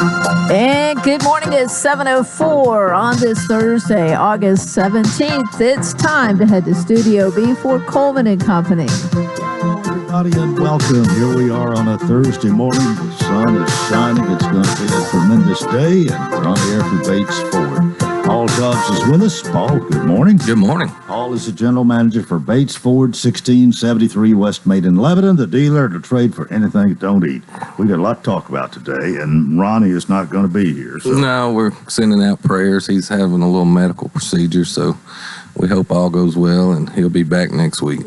And good morning. It's 7:04 on this Thursday, August 17th. It's time to head to Studio B for Coleman and Company. Hello, everybody, and welcome. Here we are on a Thursday morning. The sun is shining. It's going to be a tremendous day, and we're on the air for Bates Ford. Paul Tubbs is with us. Paul, good morning. Good morning. Paul is the general manager for Bates Ford, 1673 West Maiden, Lebanon, the dealer to trade for anything you don't eat. We got a lot to talk about today, and Ronnie is not going to be here. So. No, we're sending out prayers. He's having a little medical procedure, so we hope all goes well, and he'll be back next week.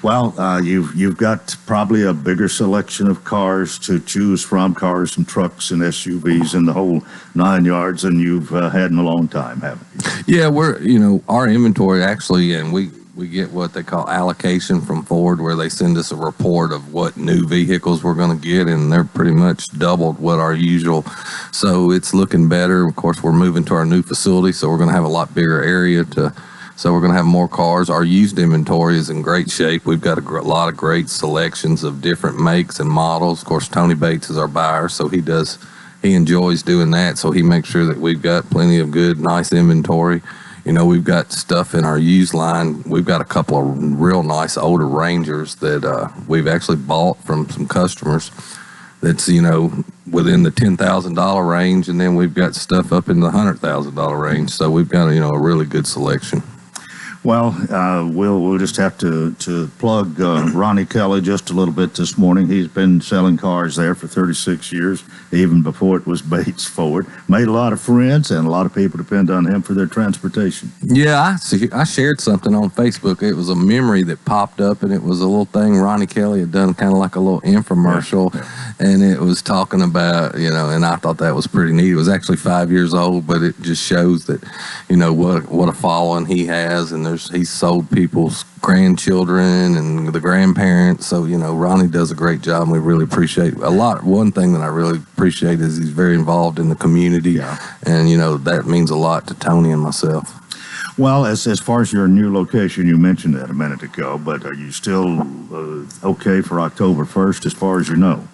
Well, you've got probably a bigger selection of cars to choose from, cars and trucks and SUVs and the whole 9 yards than you've had in a long time, haven't you? Yeah, our inventory actually, and we get what they call allocation from Ford, where they send us a report of what new vehicles we're going to get, and they're pretty much doubled what our usual. So it's looking better. Of course, we're moving to our new facility, so we're going to have a lot bigger area So we're going to have more cars. Our used inventory is in great shape. We've got a lot of great selections of different makes and models. Of course, Tony Bates is our buyer, so he enjoys doing that. So he makes sure that we've got plenty of good, nice inventory. We've got stuff in our used line. We've got a couple of real nice older Rangers that we've actually bought from some customers that's, within the $10,000 range, and then we've got stuff up in the $100,000 range. So we've got, a really good selection. Well, we'll just have to plug Ronnie Kelly just a little bit this morning. He's been selling cars there for 36 years, even before it was Bates Ford. Made a lot of friends, and a lot of people depend on him for their transportation. Yeah, I shared something on Facebook. It was a memory that popped up, and it was a little thing Ronnie Kelly had done, kind of like a little infomercial, and it was talking about, and I thought that was pretty neat. It was actually 5 years old, but it just shows that, what a following he has, and he's sold people's grandchildren and the grandparents. So, Ronnie does a great job, and we really appreciate a lot. One thing that I really appreciate is he's very involved in the community, and, that means a lot to Tony and myself. Well, as far as your new location, you mentioned that a minute ago, but are you still okay for October 1st as far as you know?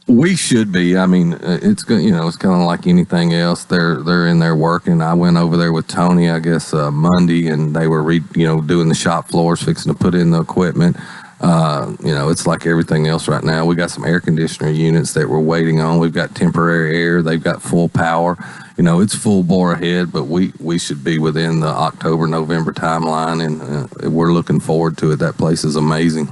We should be. I mean, it's kind of like anything else. They're in there working. I went over there with Tony, I guess, Monday, and they were doing the shop floors, fixing to put in the equipment. It's like everything else right now. We got some air conditioner units that we're waiting on. We've got temporary air. They've got full power. It's full bore ahead, but we should be within the October-November timeline, and we're looking forward to it. That place is amazing.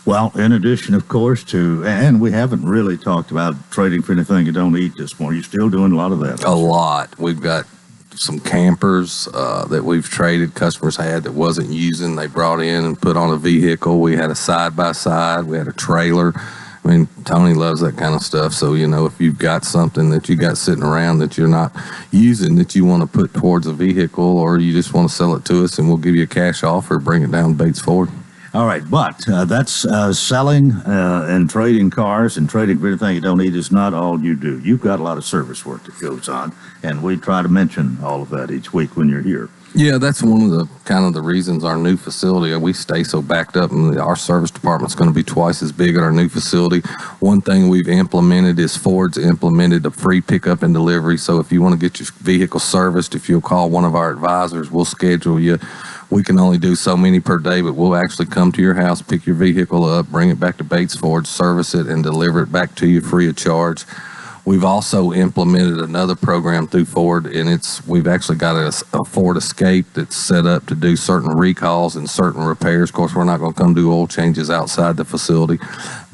Well, in addition, of course, and we haven't really talked about trading for anything you don't eat this morning. You're still doing a lot of that. A lot. We've got some campers that we've traded, customers had that wasn't using. They brought in and put on a vehicle. We had a side-by-side. We had a trailer. I mean, Tony loves that kind of stuff. So, if you've got something that you got sitting around that you're not using that you want to put towards a vehicle, or you just want to sell it to us, and we'll give you a cash offer, bring it down to Bates Ford. All right, but that's selling and trading cars and trading for anything you don't need is not all you do. You've got a lot of service work that goes on, and we try to mention all of that each week when you're here. Yeah, that's one of the reasons our new facility, we stay so backed up, and our service department's going to be twice as big at our new facility. One thing we've implemented is Ford's implemented a free pickup and delivery. So if you want to get your vehicle serviced, if you'll call one of our advisors, we'll schedule you. We can only do so many per day, but we'll actually come to your house, pick your vehicle up, bring it back to Bates Ford, service it, and deliver it back to you free of charge. We've also implemented another program through Ford, and we've actually got a Ford Escape that's set up to do certain recalls and certain repairs. Of course, we're not going to come do oil changes outside the facility,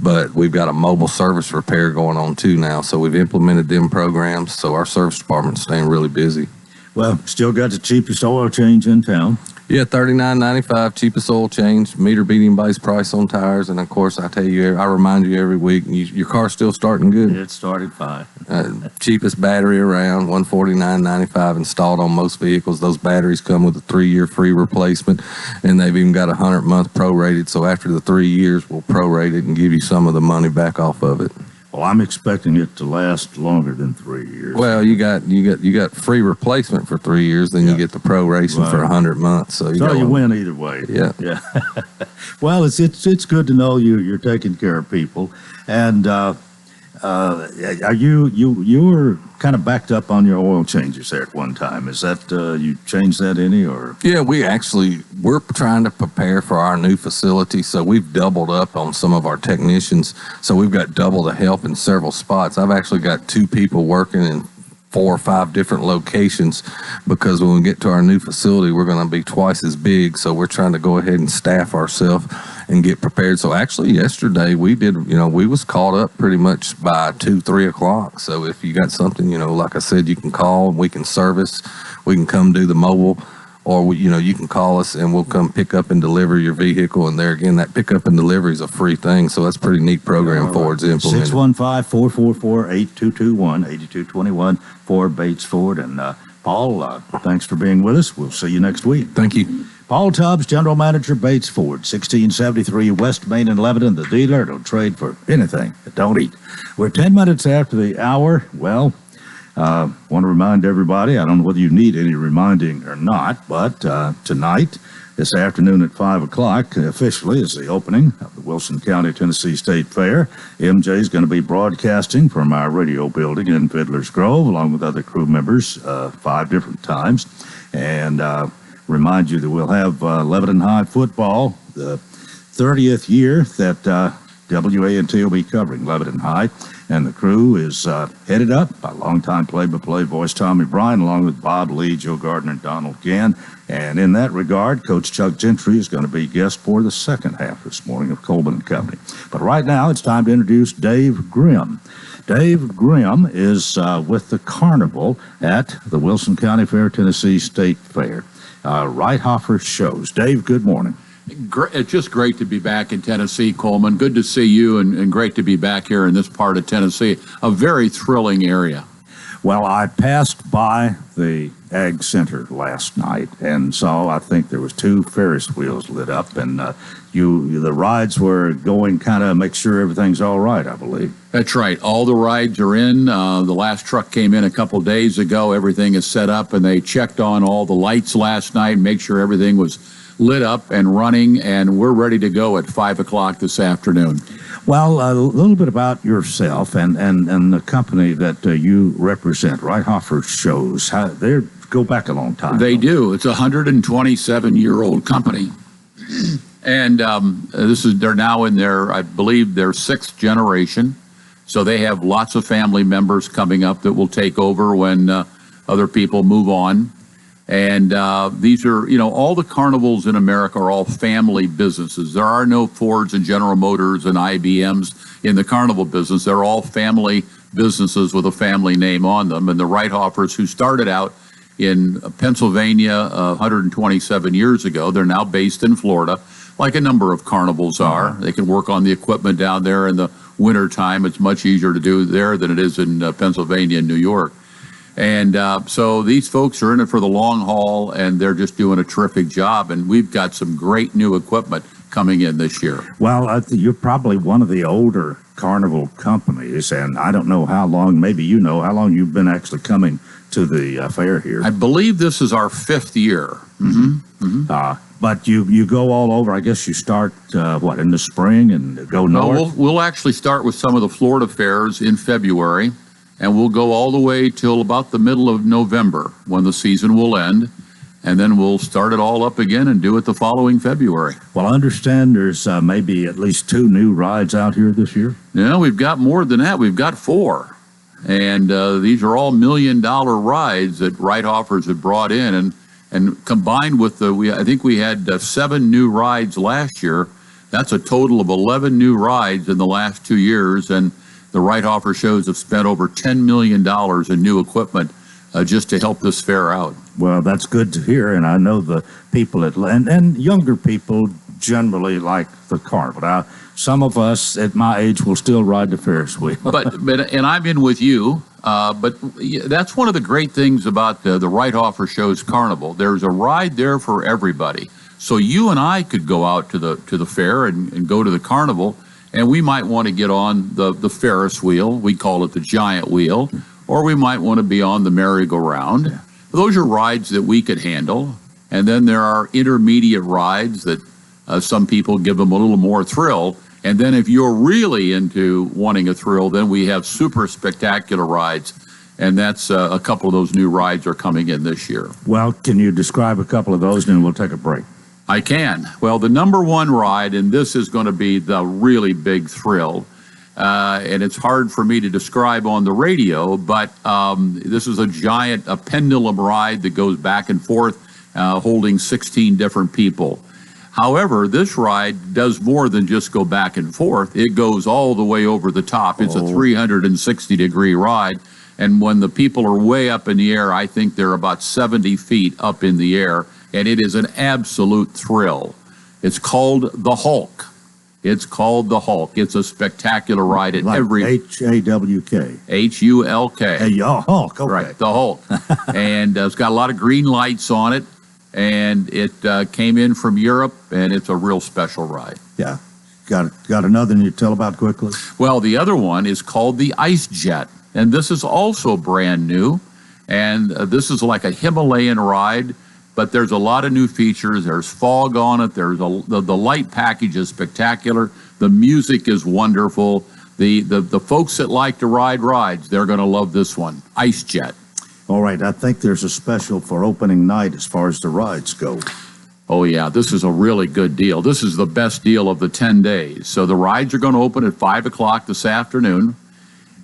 but we've got a mobile service repair going on too now. So we've implemented them programs, so our service department's staying really busy. Well, still got the cheapest oil change in town. Yeah, $39.95, cheapest oil change, meter beating base price on tires, and of course, I remind you every week, your car's still starting good. It started fine. Cheapest battery around, $149.95 installed on most vehicles. Those batteries come with a 3-year free replacement, and they've even got a 100-month prorated. So after the 3 years, we'll prorate it and give you some of the money back off of it. Well, I'm expecting it to last longer than 3 years. Well, you got free replacement for 3 years, then you get the proration for 100 months. So you win either way. Yeah. Well, it's good to know you're taking care of people, and Are you were kind of backed up on your oil changes there at one time? Is that you changed that any or? Yeah, we're trying to prepare for our new facility, so we've doubled up on some of our technicians. So we've got double the help in several spots. I've actually got 2 people working in 4 or 5 different locations, because when we get to our new facility, we're going to be twice as big. So we're trying to go ahead and staff ourselves and get prepared. So actually yesterday we was caught up pretty much by 2-3 o'clock. So if you got something, like I said, you can call, we can service, we can come do the mobile, or you can call us and we'll come pick up and deliver your vehicle. And there again, that pickup and delivery is a free thing. So that's a pretty neat program Ford's implemented. 615-444-8221, 8221 for Bates Ford. And Paul, thanks for being with us. We'll see you next week. Thank you. Paul Tubbs, General Manager, Bates Ford, 1673 West Main in Lebanon, the dealer. Don't trade for anything that don't eat. We're 10 minutes after the hour. Well, want to remind everybody, I don't know whether you need any reminding or not, but tonight, this afternoon at 5 o'clock, officially is the opening of the Wilson County, Tennessee State Fair. MJ is going to be broadcasting from our radio building in Fiddler's Grove, along with other crew members, 5 different times. And remind you that we'll have Lebanon High football, the 30th year that WA&T will be covering Lebanon High. And the crew is headed up by longtime play-by-play voice Tommy Bryan, along with Bob Lee, Joe Gardner, and Donald Gann. And in that regard, Coach Chuck Gentry is going to be guest for the second half this morning of Coleman and Company. But right now, it's time to introduce Dave Grimm. Dave Grimm is with the Carnival at the Wilson County Fair, Tennessee State Fair. Reithofer shows. Dave, good morning. It's just great to be back in Tennessee, Coleman. Good to see you, and great to be back here in this part of Tennessee, a very thrilling area. Well, I passed by the Ag Center last night and saw, I think there was 2 Ferris wheels lit up, and the rides were going kind of make sure everything's all right, I believe. That's right. All the rides are in. The last truck came in a couple days ago. Everything is set up, and they checked on all the lights last night, make sure everything was lit up and running, and we're ready to go at 5 o'clock this afternoon. Well, a little bit about yourself and the company that you represent, Reithofer Shows. They go back a long time. They do. It's a 127-year-old company. And they're now in I believe, their 6th generation. So they have lots of family members coming up that will take over when other people move on. And these are, all the carnivals in America are all family businesses. There are no Fords and General Motors and IBMs in the carnival business. They're all family businesses with a family name on them. And the Reithofers, who started out in Pennsylvania 127 years ago, they're now based in Florida, like a number of carnivals are. They can work on the equipment down there in the wintertime. It's much easier to do there than it is in Pennsylvania and New York. And so these folks are in it for the long haul, and they're just doing a terrific job. And we've got some great new equipment coming in this year. Well, you're probably one of the older carnival companies, and I don't know how long, maybe how long you've been actually coming to the fair here. I believe this is our 5th year. But you go all over. I guess you start, in the spring and go north? No, we'll actually start with some of the Florida fairs in February. And we'll go all the way till about the middle of November, when the season will end. And then we'll start it all up again and do it the following February. Well, I understand there's maybe at least 2 new rides out here this year. Yeah, we've got more than that. We've got 4. And these are all $1 million rides that Reithofers have brought in. And combined with I think we had 7 new rides last year. That's a total of 11 new rides in the last 2 years. And the Reithofer Shows have spent over $10 million in new equipment just to help this fair out. Well, that's good to hear, and I know the people and younger people generally like the carnival. Now, some of us at my age will still ride the Ferris wheel. And I'm in with you. But that's one of the great things about the Reithofer Shows Carnival. There's a ride there for everybody. So you and I could go out to the fair and go to the carnival. And we might want to get on the Ferris wheel. We call it the giant wheel. Or we might want to be on the merry-go-round. Yeah. Those are rides that we could handle. And then there are intermediate rides that some people give them a little more thrill. And then if you're really into wanting a thrill, then we have super spectacular rides. And that's a couple of those new rides are coming in this year. Well, can you describe a couple of those, and then we'll take a break? I can. Well, the number one ride, and this is going to be the really big thrill, and it's hard for me to describe on the radio, but this is a pendulum ride that goes back and forth, holding 16 different people. However, this ride does more than just go back and forth. It goes all the way over the top. It's a 360-degree ride. And when the people are way up in the air, I think they're about 70 feet up in the air, and it is an absolute thrill. It's called the Hulk. It's called the Hulk. It's a spectacular ride at every... H-A-W-K. H-U-L-K. Hey, Hulk, okay. Right, the Hulk. And it's got a lot of green lights on it, and it came in from Europe, and it's a real special ride. Yeah. Got another you tell about quickly? Well, the other one is called the Ice Jet. And this is also brand new, and this is like a Himalayan ride, but there's a lot of new features. There's fog on it. There's the light package is spectacular. The music is wonderful. The folks that like to ride rides, they're going to love this one, Ice Jet. All right, I think there's a special for opening night as far as the rides go. Oh, yeah, this is a really good deal. This is the best deal of the 10 days. So the rides are going to open at 5 o'clock this afternoon.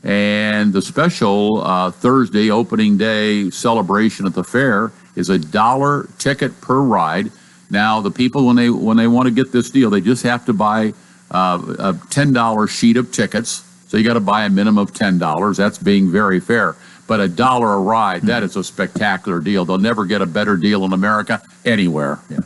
And the special Thursday opening day celebration at the fair is $1 ticket per ride. Now, the people, when they want to get this deal, they just have to buy a $10 sheet of tickets. So you got to buy a minimum of $10. That's being very fair. But $1 a ride, that is a spectacular deal. They'll never get a better deal in America anywhere. Yeah.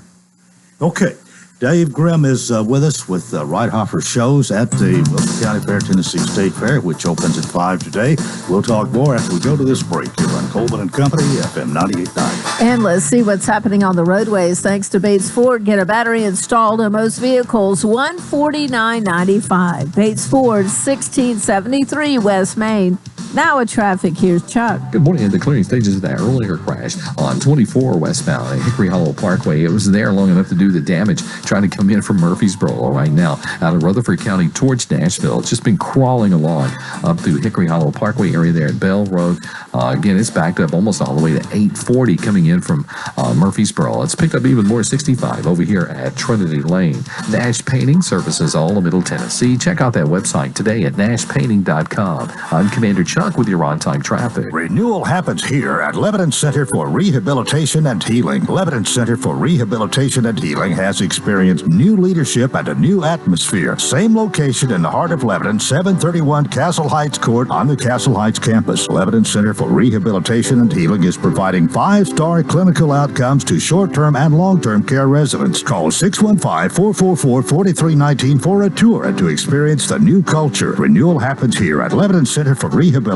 Okay. Dave Grimm is with us with Reithoffer shows at the Wilson County Fair, Tennessee State Fair, which opens at 5 today. We'll talk more after we go to this break here on Coleman and Company, FM 98.9. And let's see what's happening on the roadways. Thanks to Bates Ford, get a battery installed on most vehicles, $149.95. Bates Ford, 1673 West Main. Now with traffic, here's Chuck. Good morning. At the clearing stages of that earlier crash on 24 westbound at Hickory Hollow Parkway. It was there long enough to do the damage, trying to come in from Murfreesboro right now out of Rutherford County towards Nashville. It's just been crawling along up through Hickory Hollow Parkway area there at Bell Road. Again, it's backed up almost all the way to 840 coming in from Murfreesboro. It's picked up even more 65 over here at Trinity Lane. Nash Painting services all of Middle Tennessee. Check out that website today at nashpainting.com. I'm Commander Chuck with your on-time traffic. Renewal happens here at Lebanon Center for Rehabilitation and Healing. Lebanon Center for Rehabilitation and Healing has experienced new leadership and a new atmosphere. Same location in the heart of Lebanon, 731 Castle Heights Court on the Castle Heights campus. Lebanon Center for Rehabilitation and Healing is providing 5-star clinical outcomes to short-term and long-term care residents. Call 615-444-4319 for a tour and to experience the new culture. Renewal happens here at Lebanon Center for Rehabilitation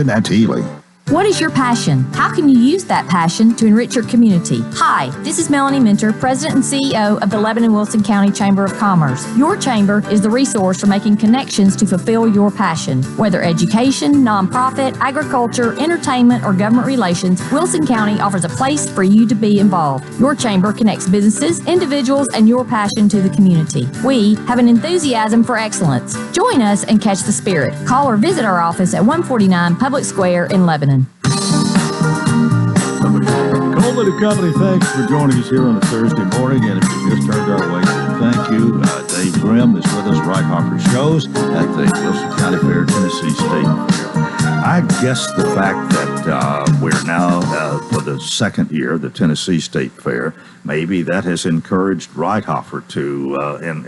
and Healing. What is your passion? How can you use that passion to enrich your community? Hi, this is Melanie Minter, President and CEO of the Lebanon-Wilson County Chamber of Commerce. Your chamber is the resource for making connections to fulfill your passion. Whether education, nonprofit, agriculture, entertainment, or government relations, Wilson County offers a place for you to be involved. Your chamber connects businesses, individuals, and your passion to the community. We have an enthusiasm for excellence. Join us and catch the spirit. Call or visit our office at 149 Public Square in Lebanon. Coleman and Company, thanks for joining us here on a Thursday morning. And if you just turned our way, thank you. Dave Grimm is with us, Reithoffer shows at the Wilson County Fair, Tennessee State Fair. I guess the fact that we're now for the second year, the Tennessee State Fair, maybe that has encouraged Reithoffer to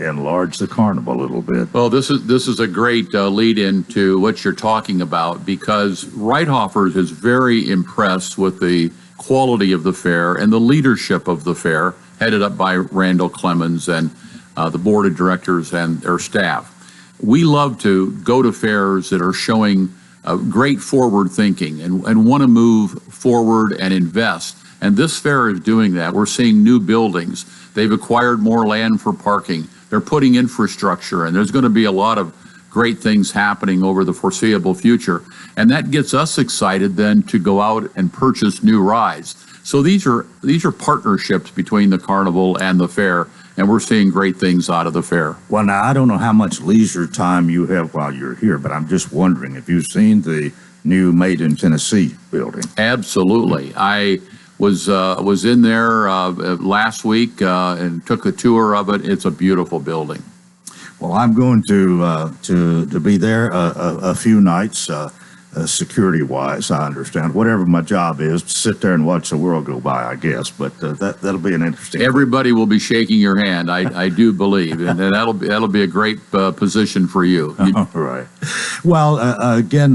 enlarge the carnival a little bit. Well, this is a great lead into what you're talking about, because Reithoffer is very impressed with the quality of the fair and the leadership of the fair, headed up by Randall Clemens and the board of directors and their staff. We love to go to fairs that are showing great forward thinking and want to move forward and invest. And this fair is doing that. We're seeing new buildings. They've acquired more land for parking. They're putting infrastructure, and there's going to be a lot of great things happening over the foreseeable future. And that gets us excited then to go out and purchase new rides. So these are partnerships between the carnival and the fair, and we're seeing great things out of the fair. Well, now, I don't know how much leisure time you have while you're here, but I'm just wondering if you've seen the new Made in Tennessee building. Absolutely. I was in there last week and took a tour of it. It's a beautiful building. Well, I'm going to be there a few nights, security-wise, I understand. Whatever my job is, to sit there and watch the world go by, I guess. But that'll be an interesting. Everybody will be shaking your hand, I do believe, and that'll be a great position for you. All right. Well, again,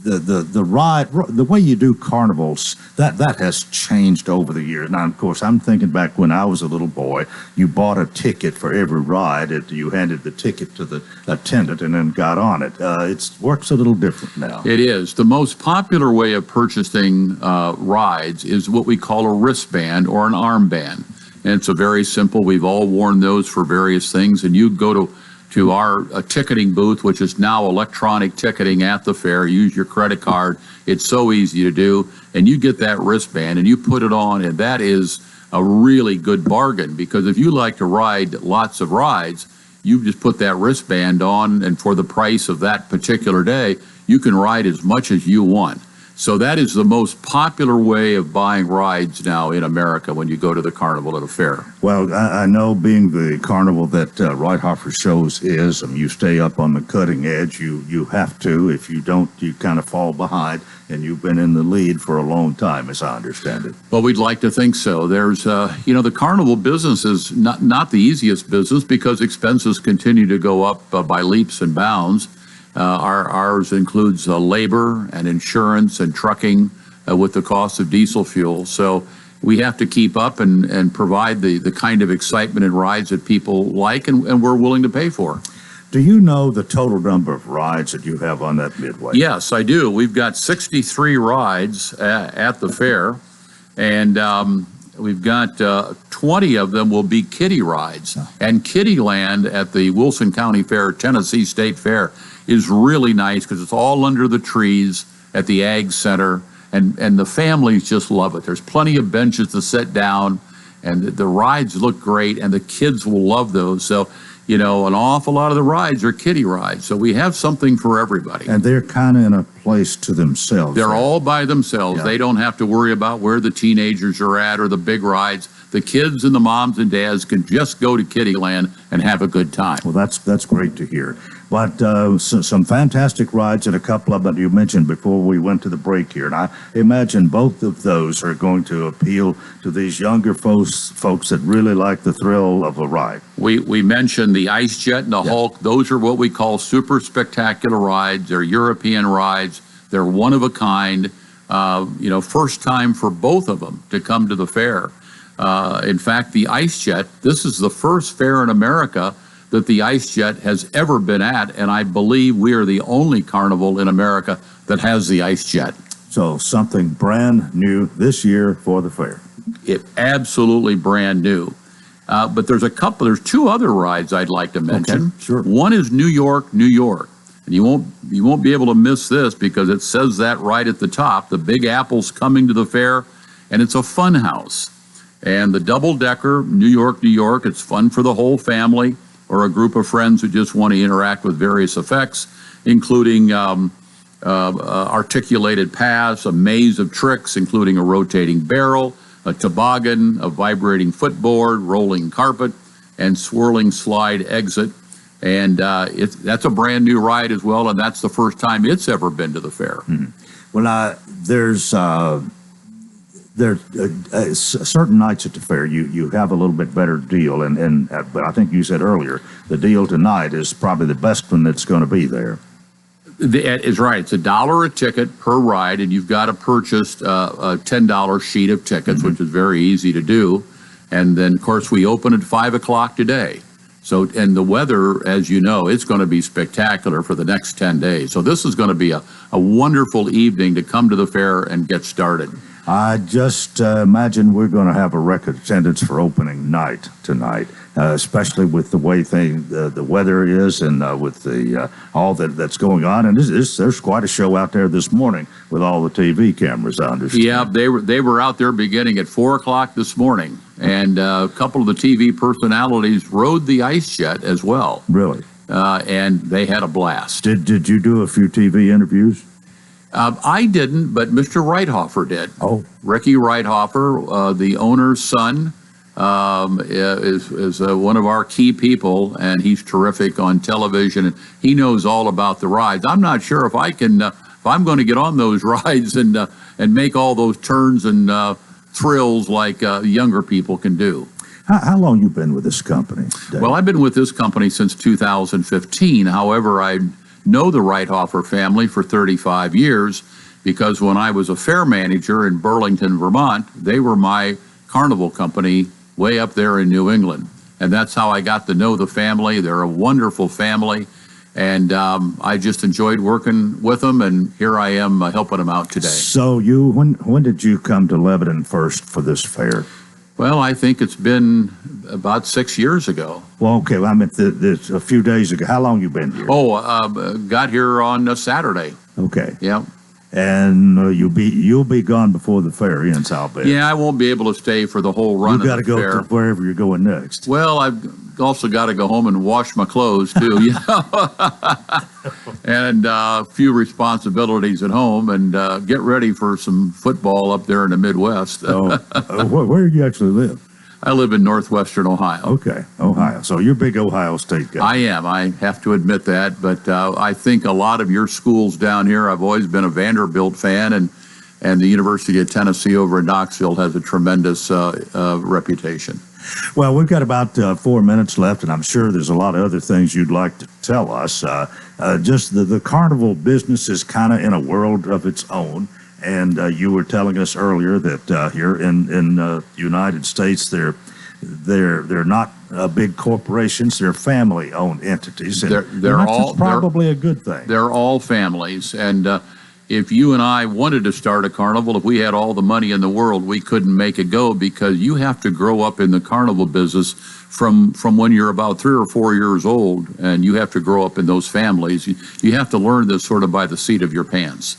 the ride, the way you do carnivals, that has changed over the years. Now, of course, I'm thinking back when I was a little boy, you bought a ticket for every ride. You handed the ticket to the attendant and then got on it. It works a little different now. It is. The most popular way of purchasing rides is what we call a wristband or an armband. And it's a very simple, we've all worn those for various things, and you go to our ticketing booth, which is now electronic ticketing at the fair. Use your credit card. It's so easy to do. And you get that wristband and you put it on, and that is a really good bargain, because if you like to ride lots of rides, you just put that wristband on, and for the price of that particular day, you can ride as much as you want. So that is the most popular way of buying rides now in America when you go to the carnival at a fair. Well, I know, being the carnival that Reithofer shows is, you stay up on the cutting edge. You have to. If you don't, you kind of fall behind, and you've been in the lead for a long time, as I understand it. Well, we'd like to think so. There's, the carnival business is not the easiest business, because expenses continue to go up by leaps and bounds. Ours includes labor and insurance and trucking with the cost of diesel fuel. So we have to keep up and provide the kind of excitement and rides that people like and we're willing to pay for. Do you know the total number of rides that you have on that Midway? Yes, I do. We've got 63 rides at the fair, and we've got 20 of them will be kiddie rides. And Kiddieland at the Wilson County Fair, Tennessee State Fair, is really nice because it's all under the trees at the Ag Center, and the families just love it. There's plenty of benches to sit down, and the rides look great, and the kids will love those. So, an awful lot of the rides are kiddie rides. So we have something for everybody. And they're kind of in a place to themselves. They're all by themselves. Yeah. They don't have to worry about where the teenagers are at or the big rides. The kids and the moms and dads can just go to Kiddieland and have a good time. Well, that's great to hear. But some fantastic rides, and a couple of them you mentioned before we went to the break here. And I imagine both of those are going to appeal to these younger folks that really like the thrill of a ride. We mentioned the Ice Jet and the Hulk. Those are what we call super spectacular rides. They're European rides. They're one of a kind. First time for both of them to come to the fair. In fact, the Ice Jet, this is the first fair in America that the Ice Jet has ever been at, and I believe we are the only carnival in America that has the Ice Jet. So something brand new this year for the fair. It absolutely brand new. But there's two other rides I'd like to mention. Okay, sure. One is New York, New York. And you won't be able to miss this because it says that right at the top. The Big Apple's coming to the fair, and it's a fun house. And the double-decker, New York, New York, it's fun for the whole family or a group of friends who just want to interact with various effects, including articulated paths, a maze of tricks, including a rotating barrel, a toboggan, a vibrating footboard, rolling carpet, and swirling slide exit. And that's a brand new ride as well, and that's the first time it's ever been to the fair. Mm-hmm. Well, there's certain nights at the fair you have a little bit better deal, but I think you said earlier the deal tonight is probably the best one that's going to be there. It's right. It's $1 a ticket per ride, and you've got to purchase a $10 sheet of tickets, mm-hmm. which is very easy to do. And then, of course, we open at 5 o'clock today. So, and the weather, as you know, it's going to be spectacular for the next 10 days. So this is going to be a wonderful evening to come to the fair and get started. I just imagine we're going to have a record attendance for opening night tonight, especially with the way the weather is and with all that's going on. And there's quite a show out there this morning with all the TV cameras, I understand. Yeah, they were out there beginning at 4 o'clock this morning, And a couple of the TV personalities rode the ice jet as well. Really? And they had a blast. Did you do a few TV interviews? I didn't, but Mr. Reithofer did. Oh. Ricky Reithofer, the owner's son, is one of our key people, and he's terrific on television. And he knows all about the rides. I'm not sure if I can, if I'm going to get on those rides and make all those turns and thrills like younger people can do. How long you been with this company, Dave? Well, I've been with this company since 2015. However, I know the Reithofer family for 35 years because when I was a fair manager in Burlington, Vermont, they were my carnival company way up there in New England. And that's how I got to know the family. They're a wonderful family. And I just enjoyed working with them, and here I am helping them out today. So when did you come to Lebanon first for this fair? Well, I think it's been about 6 years ago. Well, okay, well, I meant this a few days ago. How long you been here? Oh, got here on Saturday. Okay. Yeah. And you'll be gone before the fair ends, I'll bet. Yeah, I won't be able to stay for the whole run of the fair. You got to go to wherever you're going next. Well, I've also got to go home and wash my clothes too, you know, and a few responsibilities at home, and get ready for some football up there in the Midwest. Where do you actually live? I live in northwestern Ohio. Okay, Ohio. So you're a big Ohio State guy. I am. I have to admit that. But I think a lot of your schools down here, I've always been a Vanderbilt fan, and the University of Tennessee over in Knoxville has a tremendous reputation. Well, we've got about 4 minutes left, and I'm sure there's a lot of other things you'd like to tell us. Just the carnival business is kind of in a world of its own. And you were telling us earlier that here in the United States, they're not big corporations; they're family-owned entities. And that's probably a good thing. They're all families, and if you and I wanted to start a carnival, if we had all the money in the world, we couldn't make it go because you have to grow up in the carnival business from when you're about 3 or 4 years old, and you have to grow up in those families. You have to learn this sort of by the seat of your pants.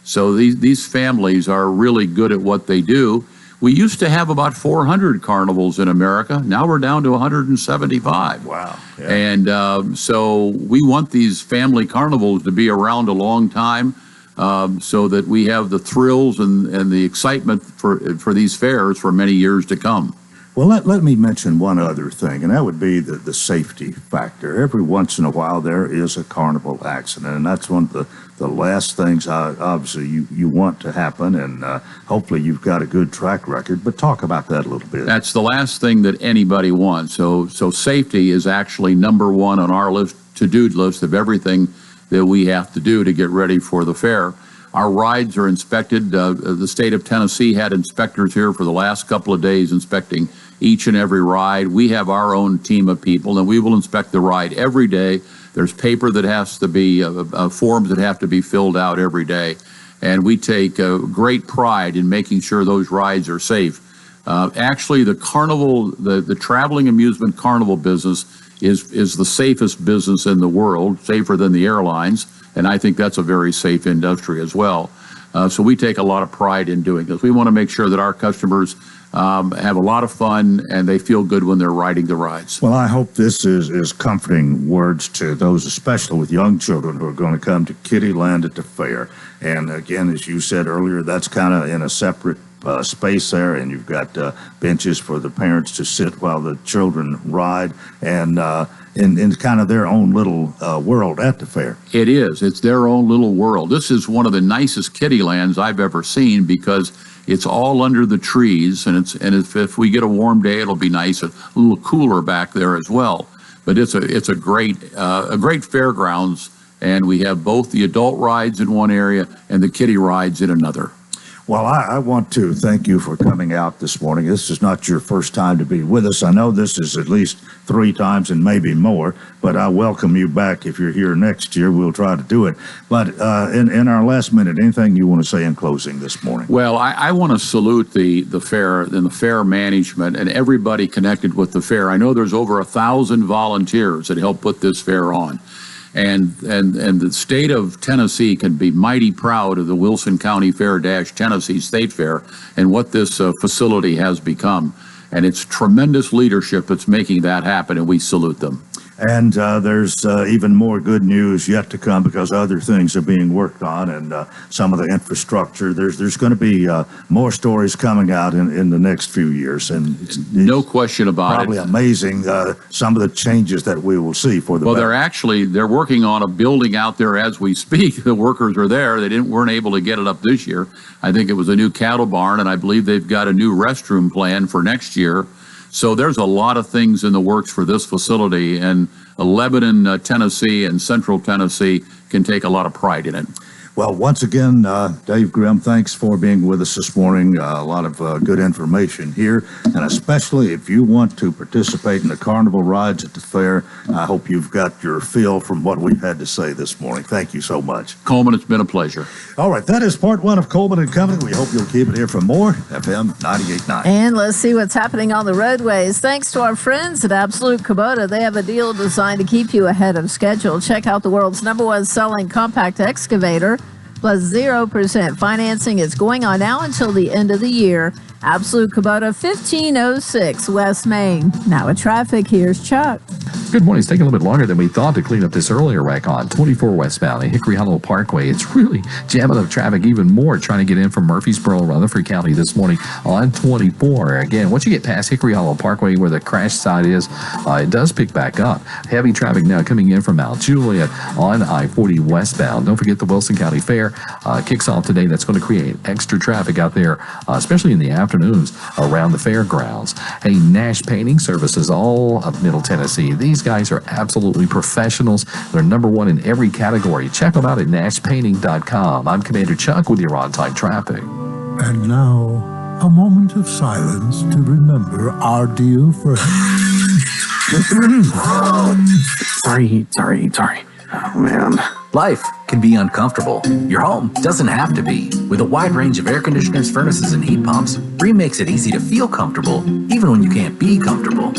So these families are really good at what they do. We used to have about 400 carnivals in America. Now we're down to 175. Wow. Yeah. And so we want these family carnivals to be around a long time so that we have the thrills and the excitement for these fairs for many years to come. Well, let me mention one other thing, and that would be the safety factor. Every once in a while, there is a carnival accident, and that's one of the last things, obviously, you want to happen, and hopefully you've got a good track record. But talk about that a little bit. That's the last thing that anybody wants. So safety is actually number one on our to-do list of everything that we have to do to get ready for the fair. Our rides are inspected. The state of Tennessee had inspectors here for the last couple of days inspecting each and every ride. We have our own team of people, and we will inspect the ride every day. There's paper that has to be, forms that have to be filled out every day. And we take great pride in making sure those rides are safe. Actually, the carnival, the traveling amusement carnival business is the safest business in the world, safer than the airlines. And I think that's a very safe industry as well. So we take a lot of pride in doing this. We want to make sure that our customers have a lot of fun and they feel good when they're riding the rides. Well, I hope this is comforting words to those, especially with young children who are going to come to Kittyland at the fair. And again, as you said earlier, that's kind of in a separate space there, and you've got benches for the parents to sit while the children ride, and in kind of their own little world at the fair. It is. It's their own little world. This is one of the nicest Kittylands I've ever seen because it's all under the trees, and if we get a warm day, it'll be nice, a little cooler back there as well. But it's a great fairgrounds, and we have both the adult rides in one area and the kiddie rides in another. Well, I want to thank you for coming out this morning. This is not your first time to be with us. I know this is at least 3 times and maybe more, but I welcome you back. If you're here next year, we'll try to do it. But in our last minute, anything you want to say in closing this morning? Well, I want to salute the fair and the fair management and everybody connected with the fair. I know there's over 1,000 volunteers that help put this fair on. And the state of Tennessee can be mighty proud of the Wilson County Fair - Tennessee State Fair and what this facility has become. And it's tremendous leadership that's making that happen, and we salute them. And there's even more good news yet to come because other things are being worked on and some of the infrastructure. There's going to be more stories coming out in the next few years. And it's no question about probably it. Amazing some of the changes that we will see for the Well, better. they're working on a building out there as we speak. The workers are there. They weren't able to get it up this year. I think it was a new cattle barn, and I believe they've got a new restroom plan for next year. So there's a lot of things in the works for this facility, and Lebanon, Tennessee, and Central Tennessee can take a lot of pride in it. Well, once again, Dave Grimm, thanks for being with us this morning. A lot of good information here, and especially if you want to participate in the carnival rides at the fair, I hope you've got your fill from what we've had to say this morning. Thank you so much. Coleman, it's been a pleasure. All right, that is part one of Coleman and Company. We hope you'll keep it here for more. FM 98.9. And let's see what's happening on the roadways. Thanks to our friends at Absolute Kubota. They have a deal designed to keep you ahead of schedule. Check out the world's #1 selling compact excavator. Plus 0% financing is going on now until the end of the year. Absolute Kubota, 1506 West Main. Now with traffic, here's Chuck. Good morning. It's taking a little bit longer than we thought to clean up this earlier wreck on 24 westbound at Hickory Hollow Parkway. It's really jamming up traffic even more trying to get in from Murfreesboro, Rutherford County this morning on 24. Again, once you get past Hickory Hollow Parkway where the crash site is, it does pick back up. Heavy traffic now coming in from Mount Juliet on I-40 westbound. Don't forget the Wilson County Fair kicks off today. That's going to create extra traffic out there, especially in the afternoons around the fairgrounds. Hey, Nash Painting Services, all of Middle Tennessee. These guys are absolutely professionals. They're #1 in every category. Check them out at nashpainting.com. I'm Commander Chuck with your on-time traffic. And now, a moment of silence to remember our dear friend. Sorry. Oh, man. Life can be uncomfortable. Your home doesn't have to be. With a wide range of air conditioners, furnaces, and heat pumps, Rheem makes it easy to feel comfortable, even when you can't be comfortable.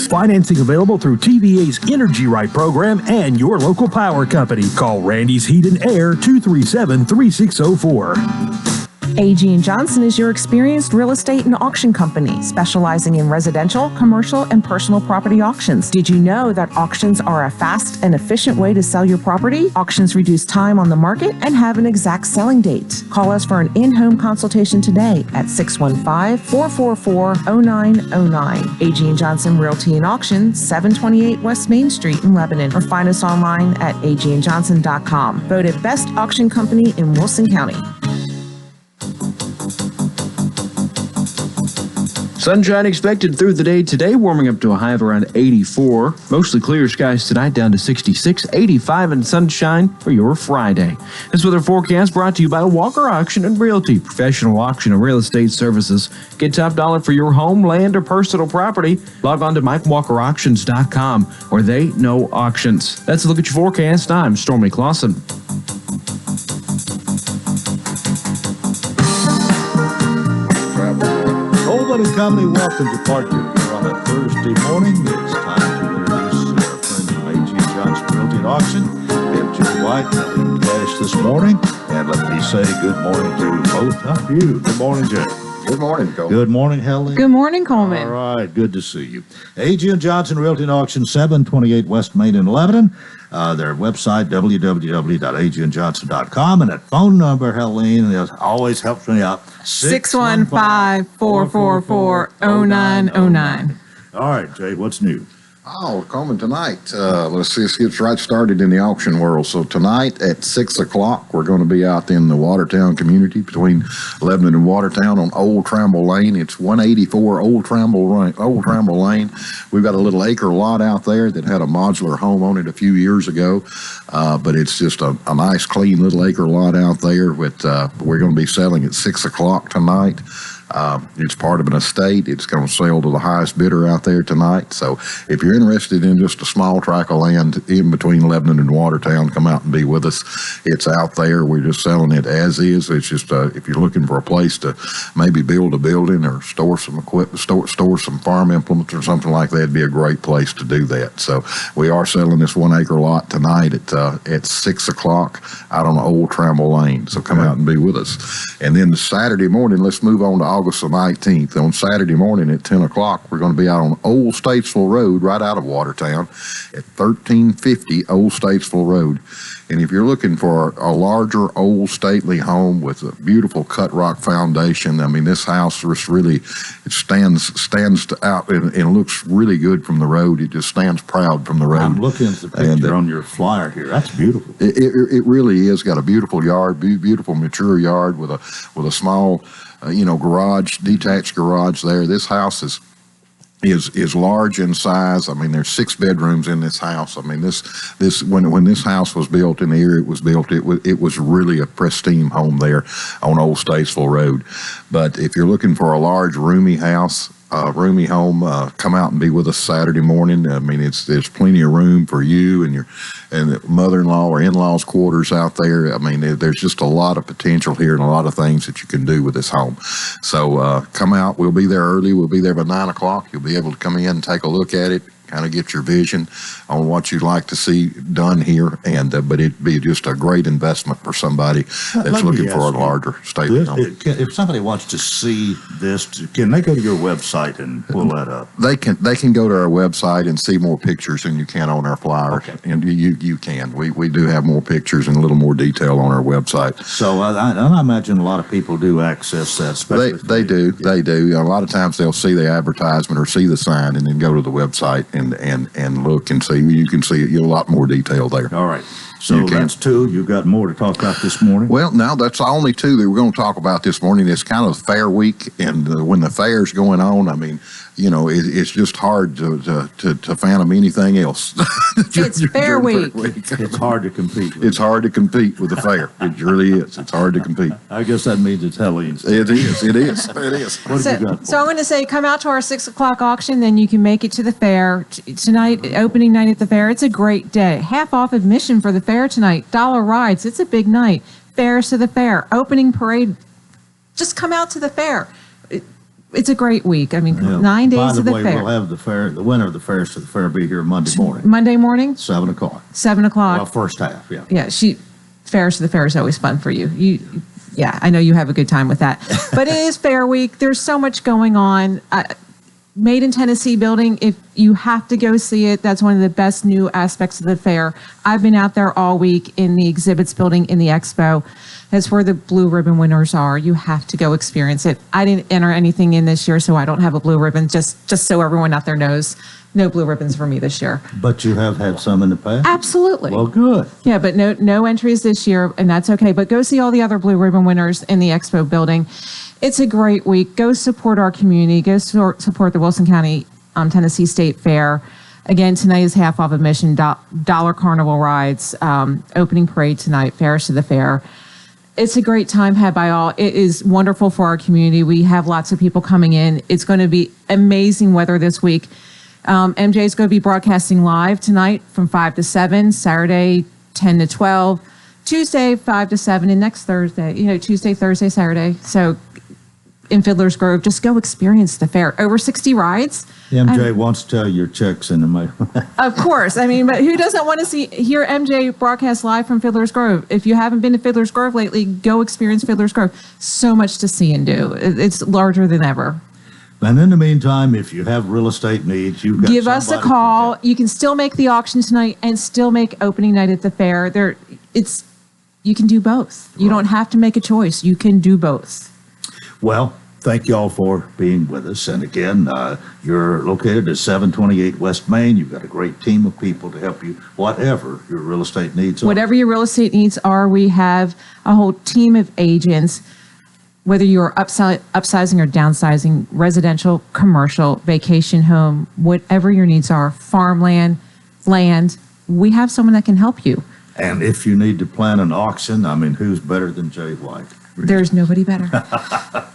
Financing available through TVA's Energy Right program and your local power company. Call Randy's Heat and Air 237-3604. A.G. & Johnson is your experienced real estate and auction company, specializing in residential, commercial, and personal property auctions. Did you know that auctions are a fast and efficient way to sell your property? Auctions reduce time on the market and have an exact selling date. Call us for an in-home consultation today at 615-444-0909. A.G. & Johnson Realty and Auction, 728 West Main Street in Lebanon, or find us online at agandjohnson.com. Voted best auction company in Wilson County. Sunshine expected through the day today, warming up to a high of around 84. Mostly clear skies tonight, down to 66, 85, and sunshine for your Friday. This weather forecast brought to you by Walker Auction and Realty, professional auction and real estate services. Get top dollar for your home, land, or personal property. Log on to MikeWalkerAuctions.com, where they know auctions. That's a look at your forecast. I'm Stormy Clausen. Coleman and Company, welcome to part 2 here on a Thursday morning. It's time to introduce our friends from A.G. Johnson Realty and Auction. We have Jay White and Eileen Cash this morning. And let me say good morning to both of you. Good morning, Jay. Good morning, Coleman. Good morning, Helen. Good morning, Coleman. All right, good to see you. A.G. Johnson Realty and Auction, 728 West Main in Lebanon. Their website, www.agandjohnson.com. And that phone number, Helene, always helps me out. 615-444-0909. All right, Jay, what's new? Oh, Coleman, tonight, let's get right started in the auction world. So tonight at 6 o'clock, we're going to be out in the Watertown community between Lebanon and Watertown on Old Tramble Lane. It's 184 Old Tramble Lane. We've got a little acre lot out there that had a modular home on it a few years ago, but it's just a nice, clean little acre lot out there. We're going to be selling at 6 o'clock tonight. It's part of an estate. It's going to sell to the highest bidder out there tonight. So if you're you're interested in just a small tract of land in between Lebanon and Watertown, come out and be with us. It's out there. We're just selling it as is. It's just if you're looking for a place to maybe build a building or store some equipment, store some farm implements or something like that, it'd be a great place to do that. So we are selling this 1 acre lot tonight at 6 o'clock out on Old Tramble Lane. So come out and be with us. And then Saturday morning, let's move on to August the 19th. On Saturday morning at 10 o'clock, we're going to be out on Old Statesville Road, right out of Watertown, at 1350 Old Statesville Road. And if you're looking for a larger, old, stately home with a beautiful cut rock foundation, I mean, this house just really stands out and looks really good from the road. It just stands proud from the road. I'm looking at the picture on your flyer here. That's beautiful. It really is. Got a beautiful yard, beautiful mature yard with a small, garage, detached garage there. This house is large in size. I mean, there's 6 bedrooms in this house. I mean, when this house was built in the year it was built, it was really a pristine home there on Old Statesville Road. But if you're looking for a large, roomy house, roomy home, come out and be with us Saturday morning. I mean, there's plenty of room for you and your mother-in-law or in-laws quarters out there. I mean, there's just a lot of potential here and a lot of things that you can do with this home. So come out. We'll be there early. We'll be there by 9 o'clock. You'll be able to come in and take a look at it, kind of get your vision on what you'd like to see done here. And but it'd be just a great investment for somebody that's looking for a larger stately home. If somebody wants to see this, can they go to your website and pull that up? They can go to our website and see more pictures than you can on our flyers. Okay. And you can. We do have more pictures and a little more detail on our website. So I imagine a lot of people do access that. They do. A lot of times they'll see the advertisement or see the sign and then go to the website and look and see. You can see a lot more detail there. All right. So that's 2. You've got more to talk about this morning? Well, no, that's the only 2 that we're going to talk about this morning. It's kind of fair week, and when the fair's going on, I mean, it's just hard to fathom anything else. It's fair week. It's hard to compete with. It's hard to compete with the fair. It really is. It's hard to compete. I guess that means it's Helene's. It is. What have you got? So I'm going to say come out to our 6 o'clock auction, then you can make it to the fair. Tonight, opening night at the fair, it's a great day. Half off admission for the fair tonight. $1 rides. It's a big night. Fares to the fair. Opening parade. Just come out to the fair. It's a great week. I mean, 9 days to the fair. We'll have the fair, the winner of the Fares to the Fair be here Monday morning. Monday morning? 7 o'clock. 7 o'clock. Well, first half, yeah. Yeah, Fares to the Fair is always fun for you. Yeah, I know you have a good time with that. But it is Fair Week. There's so much going on. Made in Tennessee building, if you have to go see it, that's one of the best new aspects of the fair. I've been out there all week in the exhibits building in the expo. That's where the blue ribbon winners are. You have to go experience it. I didn't enter anything in this year, so I don't have a blue ribbon, just so everyone out there knows. No blue ribbons for me this year. But you have had some in the past? Absolutely. Well, good. Yeah, but no entries this year, and that's okay. But go see all the other blue ribbon winners in the expo building. It's a great week. Go support our community. Go support the Wilson County Tennessee State Fair. Again, tonight is half off admission, $1 carnival rides, opening parade tonight, fares to the fair. It's a great time had by all. It is wonderful for our community. We have lots of people coming in. It's going to be amazing weather this week. MJ is going to be broadcasting live tonight from 5 to 7, Saturday 10 to 12, Tuesday 5 to 7, and next Thursday, Tuesday, Thursday, Saturday. So in Fiddler's Grove, just go experience the fair. Over 60 rides. MJ wants to tell your checks in the mail. Of course. I mean, but who doesn't want to hear MJ broadcast live from Fiddler's Grove? If you haven't been to Fiddler's Grove lately, go experience Fiddler's Grove. So much to see and do. It's larger than ever. And in the meantime, if you have real estate needs, you've got give us a call. You can still make the auction tonight and still make opening night at the fair. You can do both. You don't have to make a choice. You can do both. Well, thank you all for being with us. And again, you're located at 728 West Main. You've got a great team of people to help you, whatever your real estate needs are. Whatever your real estate needs are, we have a whole team of agents. Whether you're upsizing or downsizing, residential, commercial, vacation home, whatever your needs are, farmland, land, we have someone that can help you. And if you need to plan an auction, I mean, who's better than Jay White? There's nobody better.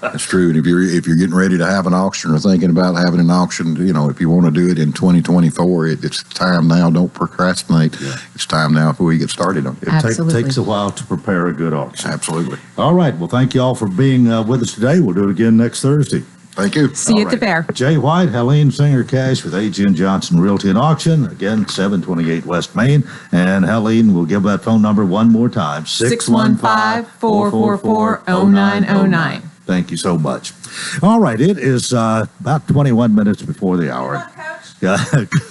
That's true. And if you're getting ready to have an auction or thinking about having an auction, if you want to do it in 2024, it's time now. Don't procrastinate. Yeah. It's time now before we get started on it. It takes a while to prepare a good auction. Absolutely. All right. Well, thank you all for being with us today. We'll do it again next Thursday. Thank you. See you at the fair. Jay White, Helene Singer Cash with A.G. & Johnson Realty and Auction. Again, 728 West Main. And Helene, we'll give that phone number one more time. 615-444-0909. Thank you so much. All right, it is about 21 minutes before the hour.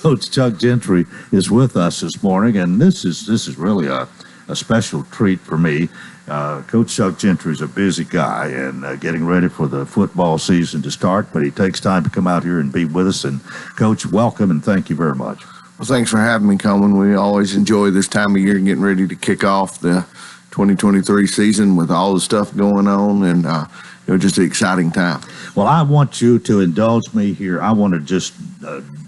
Coach Chuck Gentry is with us this morning, and this is really a special treat for me. Coach Chuck Gentry is a busy guy and getting ready for the football season to start, but he takes time to come out here and be with us. And, Coach, welcome and thank you very much. Well, thanks for having me, Coleman. We always enjoy this time of year getting ready to kick off the 2023 season with all the stuff going on, and just an exciting time. Well, I want you to indulge me here. I want to just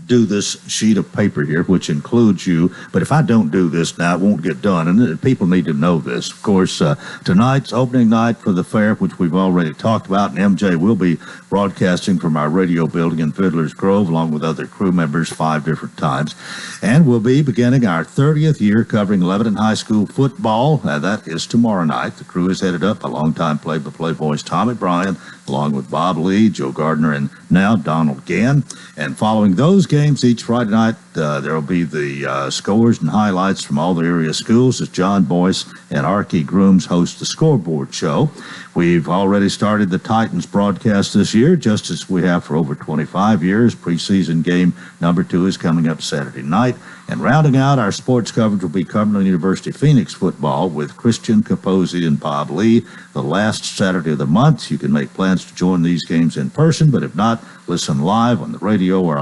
do this sheet of paper here, which includes you. But if I don't do this now, it won't get done. And people need to know this. Of course, tonight's opening night for the fair, which we've already talked about, and MJ will be broadcasting from our radio building in Fiddler's Grove, along with other crew members 5 different times. And we'll be beginning our 30th year covering Lebanon High School football. That is tomorrow night. The crew is headed up by longtime play-by-play voice Tommy Bryan, along with Bob Lee, Joe Gardner, and now Donald Gann. And following those games each Friday night, there will be the scores and highlights from all the area schools as John Boyce and Archie Grooms host the scoreboard show. We've already started the Titans broadcast this year, just as we have for over 25 years. Preseason game number 2 is coming up Saturday night. And rounding out our sports coverage will be Cumberland University Phoenix football with Christian Capozzi and Bob Lee the last Saturday of the month. You can make plans to join these games in person, but if not, listen live on the radio or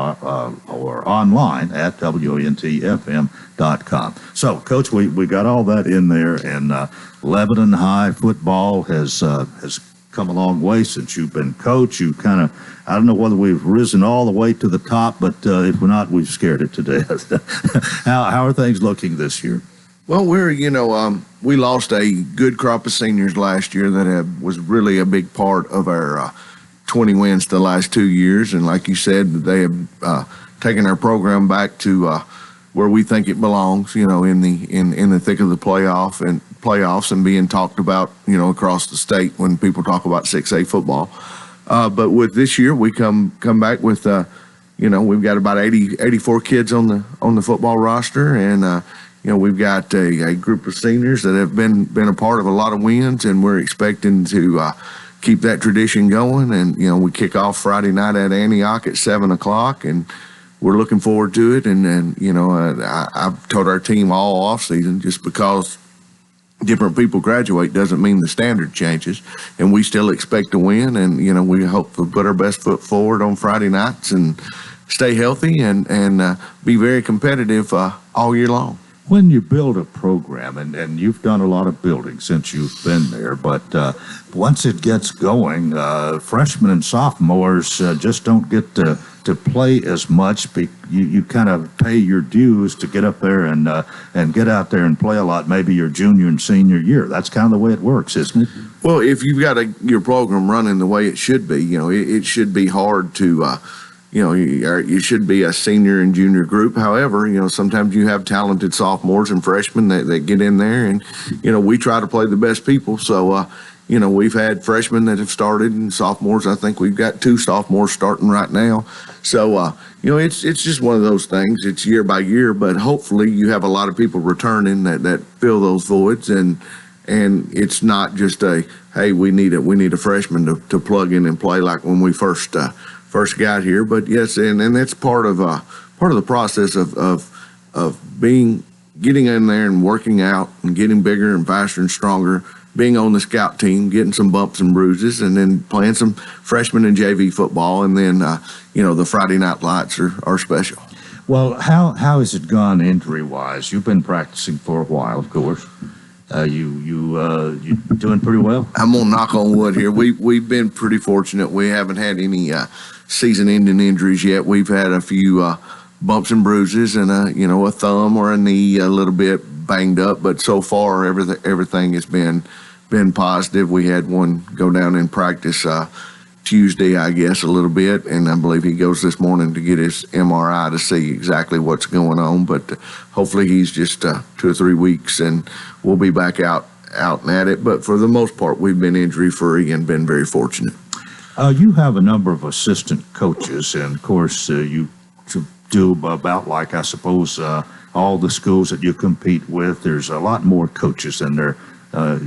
online at WONTFM.com. So, Coach, we got all that in there, and Lebanon High football has come a long way since you've been coach. You kind of, I don't know whether we've risen all the way to the top, but if we're not, we've scared it to death. How are things looking this year? Well, we lost a good crop of seniors last year that was really a big part of our 20 wins the last 2 years. And like you said, they have taken our program back to where we think it belongs, in the thick of the playoffs and being talked about, across the state when people talk about 6A football. But with this year, we come back with, we've got about 84 kids on the football roster, and we've got a group of seniors that have been a part of a lot of wins, and we're expecting to keep that tradition going. And we kick off Friday night at Antioch at 7:00, and we're looking forward to it. And I've told our team all off season, just because different people graduate doesn't mean the standard changes, and we still expect to win. And we hope to put our best foot forward on Friday nights and stay healthy and be very competitive all year long. When you build a program, and you've done a lot of building since you've been there, but once it gets going, freshmen and sophomores just don't get to play as much. You kind of pay your dues to get up there and get out there and play a lot, maybe your junior and senior year. That's kind of the way it works, isn't it? Well, if you've got your program running the way it should be, it should be hard to you should be a senior and junior group. However, sometimes you have talented sophomores and freshmen that get in there, and, we try to play the best people. So, we've had freshmen that have started and sophomores. I think we've got 2 sophomores starting right now. So, it's just one of those things. It's year by year, but hopefully you have a lot of people returning that fill those voids, and it's not just hey, we need a freshman to plug in and play like when we first got here. But yes, and that's part of the process of getting in there and working out and getting bigger and faster and stronger, being on the scout team, getting some bumps and bruises, and then playing some freshman and JV football, and then the Friday night lights are special. Well, how has it gone injury wise? You've been practicing for a while, of course. You doing pretty well? I'm gonna knock on wood here. We've been pretty fortunate. We haven't had any season-ending injuries yet. We've had a few bumps and bruises and a thumb or a knee a little bit banged up, but so far everything has been positive. We had one go down in practice Tuesday, I guess, a little bit, and I believe he goes this morning to get his MRI to see exactly what's going on. But hopefully he's just 2 or 3 weeks, and we'll be back out and at it. But for the most part, we've been injury-free and been very fortunate. You have a number of assistant coaches, and of course, you do about, like, I suppose, all the schools that you compete with. There's a lot more coaches than there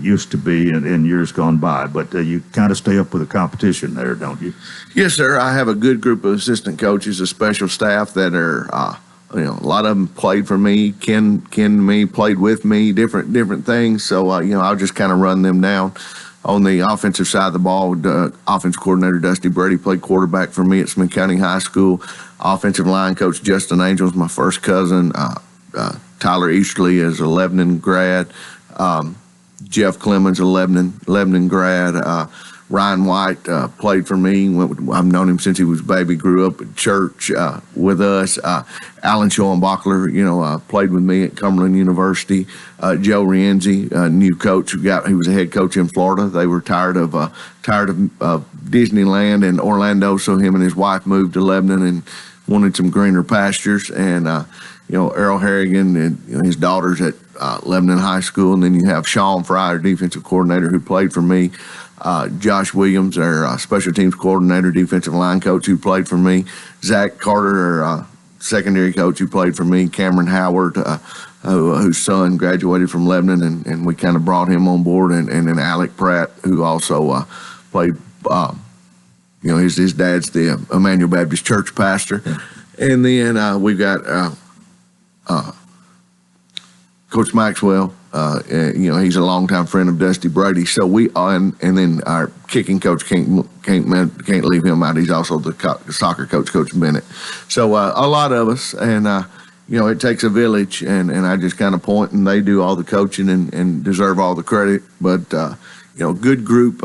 used to be in years gone by, but you kind of stay up with the competition there, don't you? Yes, sir. I have a good group of assistant coaches, a special staff that are, a lot of them played for me, kin me, played with me, different things. So, I'll just kind of run them down. On the offensive side of the ball, offense coordinator Dusty Brady played quarterback for me at Smith County High School. Offensive line coach Justin Angel is my first cousin. Tyler Easterly is a Lebanon grad. Jeff Clemens, a Lebanon grad. Ryan White played for me. I've known him since he was a baby. Grew up at church with us. Alan Schoenbachler, played with me at Cumberland University. Joe Rienzi, new coach, he was a head coach in Florida. They were tired of Disneyland and Orlando, so him and his wife moved to Lebanon and wanted some greener pastures. And Errol Harrigan and his daughters at Lebanon High School, and then you have Sean Fry, our defensive coordinator, who played for me. Josh Williams, our special teams coordinator, defensive line coach, who played for me. Zach Carter, our secondary coach, who played for me. Cameron Howard, whose son graduated from Lebanon, and we kind of brought him on board. And then Alec Pratt, who also played. His dad's the Emmanuel Baptist Church pastor. And then we've got Coach Maxwell. He's a longtime friend of Dusty Brady. So and then our kicking coach can't leave him out. He's also the soccer coach, Coach Bennett. So a lot of us, and it takes a village, and I just kind of point, and they do all the coaching and deserve all the credit. But good group.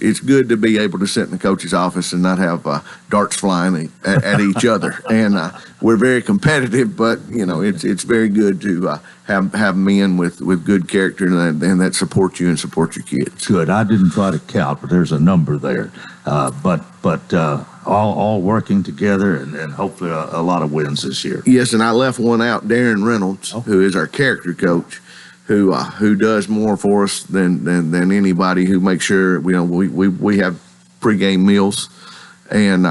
It's good to be able to sit in the coach's office and not have darts flying at each other. And we're very competitive, but it's very good to have men with good character and that support you and support your kids. Good. I didn't try to count, but there's a number there. But all working together, and hopefully a lot of wins this year. Yes, and I left one out, Darren Reynolds, who is our character coach. Who does more for us than anybody, who makes sure we have pregame meals, and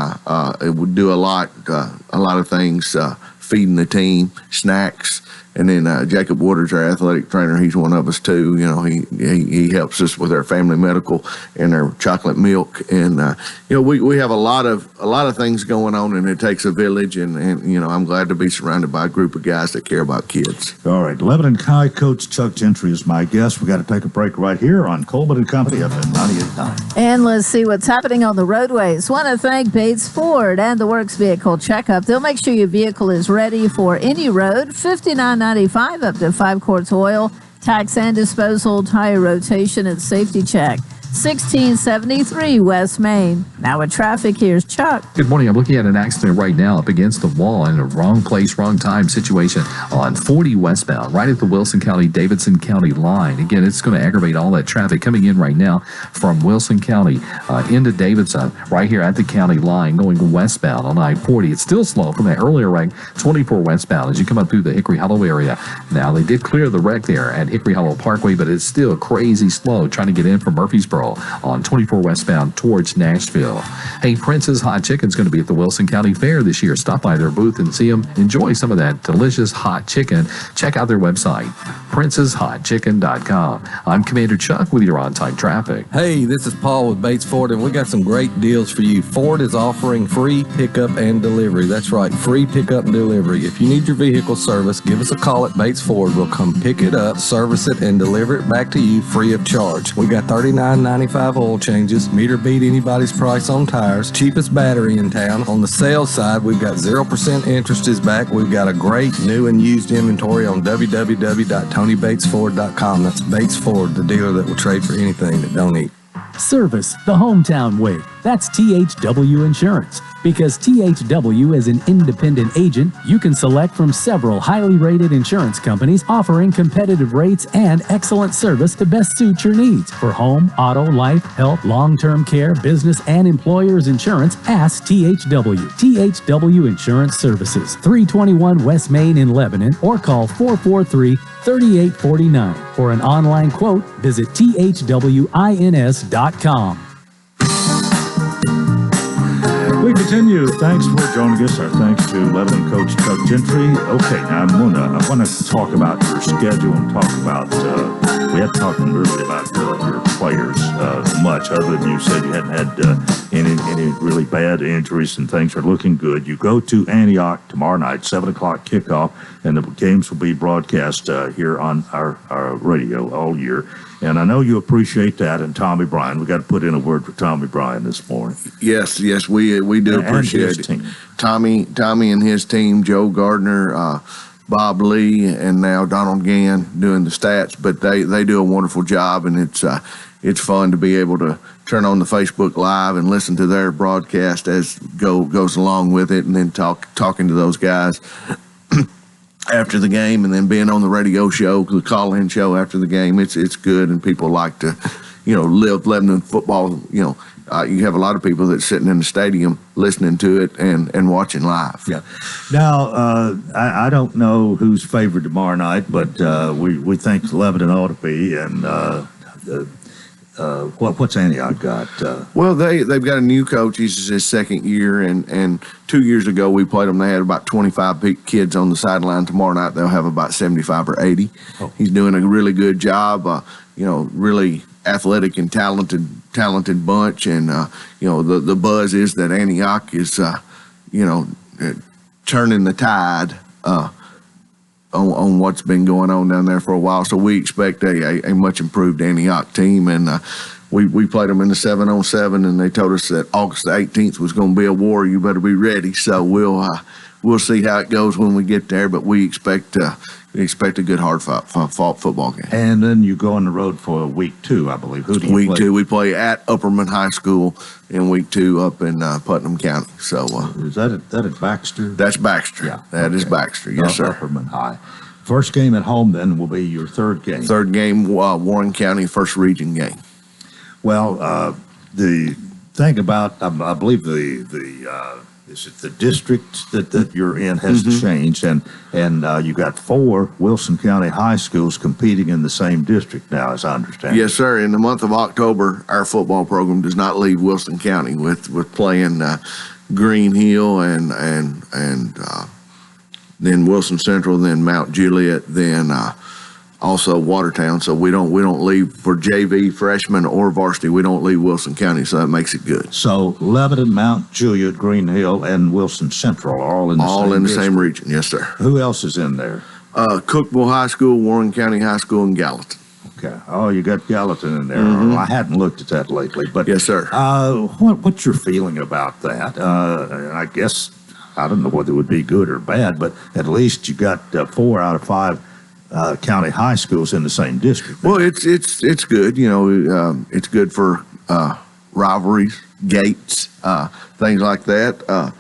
it would do a lot of things, feeding the team, snacks. And then Jacob Woodard's our athletic trainer. He's one of us too. He helps us with our family medical and our chocolate milk. And we have a lot of things going on, and it takes a village. And I'm glad to be surrounded by a group of guys that care about kids. All right, Lebanon High coach Chuck Gentry is my guest. We got to take a break right here on Coleman and Company FM 98.9. And let's see what's happening on the roadways. Want to thank Bates Ford and the Works Vehicle Checkup. They'll make sure your vehicle is ready for any road. $59.95 up to 5 quarts oil, tax and disposal, tire rotation, and safety check. 1673 West Main. Now with traffic, here's Chuck. Good morning. I'm looking at an accident right now up against the wall in a wrong place, wrong time situation on 40 westbound, right at the Wilson County, Davidson County line. Again, it's going to aggravate all that traffic coming in right now from Wilson County into Davidson, right here at the county line, going westbound on I-40. It's still slow from that earlier wreck, 24 westbound, as you come up through the Hickory Hollow area. Now, they did clear the wreck there at Hickory Hollow Parkway, but it's still crazy slow trying to get in from Murfreesboro on 24 westbound towards Nashville. Hey, Prince's Hot Chicken's going to be at the Wilson County Fair this year. Stop by their booth and see them. Enjoy some of that delicious hot chicken. Check out their website, princeshotchicken.com. I'm Commander Chuck with your on-time traffic. Hey, this is Paul with Bates Ford, and we got some great deals for you. Ford is offering free pickup and delivery. That's right, free pickup and delivery. If you need your vehicle service, give us a call at Bates Ford. We'll come pick it up, service it, and deliver it back to you free of charge. We got $39.95 oil changes, meter beat anybody's price on tires, cheapest battery in town. On the sales side, we've got 0% interest is back. We've got a great new and used inventory on www.tonybatesford.com. That's Bates Ford, the dealer that will trade for anything that don't eat. Service the hometown way. That's THW Insurance. Because THW is an independent agent, you can select from several highly rated insurance companies offering competitive rates and excellent service to best suit your needs. For home, auto, life, health, long-term care, business, and employer's insurance, ask THW. THW Insurance Services, 321 West Main in Lebanon, or call 443-3849. For an online quote, visit thwins.com. We continue. Thanks for joining us. Our thanks to Lebanon coach Chuck Gentry. Okay, now I want to talk about your schedule and talk about, we had talked really about your players much, other than you said you hadn't had any really bad injuries and things are looking good. You go to Antioch tomorrow night, 7 o'clock kickoff, and the games will be broadcast here on our radio all year. And I know you appreciate that. And Tommy Bryan, we got to put in a word for Tommy Bryan this morning. Yes, we do appreciate it. Team. Tommy and his team, Joe Gardner, Bob Lee, and now Donald Gann doing the stats. But they do a wonderful job, and it's fun to be able to turn on the Facebook Live and listen to their broadcast as goes along with it, and then talking to those guys after the game, and then being on the radio show, the call-in show after the game. It's good, and people like to, live Lebanon football. You have a lot of people that's sitting in the stadium listening to it and watching live. Yeah. Now, I don't know who's favored tomorrow night, but we think Lebanon ought to be, and what's Antioch got? Well, they've got a new coach. He's his second year, and 2 years ago we played them. They had about 25 kids on the sideline. Tomorrow night they'll have about 75 or 80. Oh. He's doing a really good job. Really athletic and talented bunch, and the buzz is that Antioch is turning the tide on what's been going on down there for a while. So we expect a much improved Antioch team, and we played them in the 7-on-7, and they told us that August the 18th was going to be a war. You better be ready. So we'll see how it goes when we get there, but we expect a good hard-fought football game. And then you go on the road for week 2, I believe. Who do you play? Week 2, we play at Upperman High School in week 2 up in Putnam County. So is that at Baxter? That's Baxter. Yeah, that is Baxter. Yes, sir. Upperman High. First game at home then will be your third game. Third game, Warren County First Region game. Well, the thing about I believe the district that you're in has changed, and you got 4 Wilson County high schools competing in the same district now, as I understand. Yes, sir. In the month of October, our football program does not leave Wilson County with playing Green Hill and then Wilson Central, then Mount Juliet, then also Watertown. So we don't leave for JV, freshman, or varsity. We don't leave Wilson County, so that makes it good. So Lebanon, Mount Juliet, Green Hill, and Wilson Central are all in the same region. Yes, sir. Who else is in there? Cookville High School, Warren County High School, and Gallatin. Okay. Oh, you got Gallatin in there. I hadn't looked at that lately, but yes, sir. What's your feeling about that? I guess I don't know whether it would be good or bad, but at least you got 4 out of 5 county high schools in the same district. Well, it's good. It's good for rivalries, gates, things like that.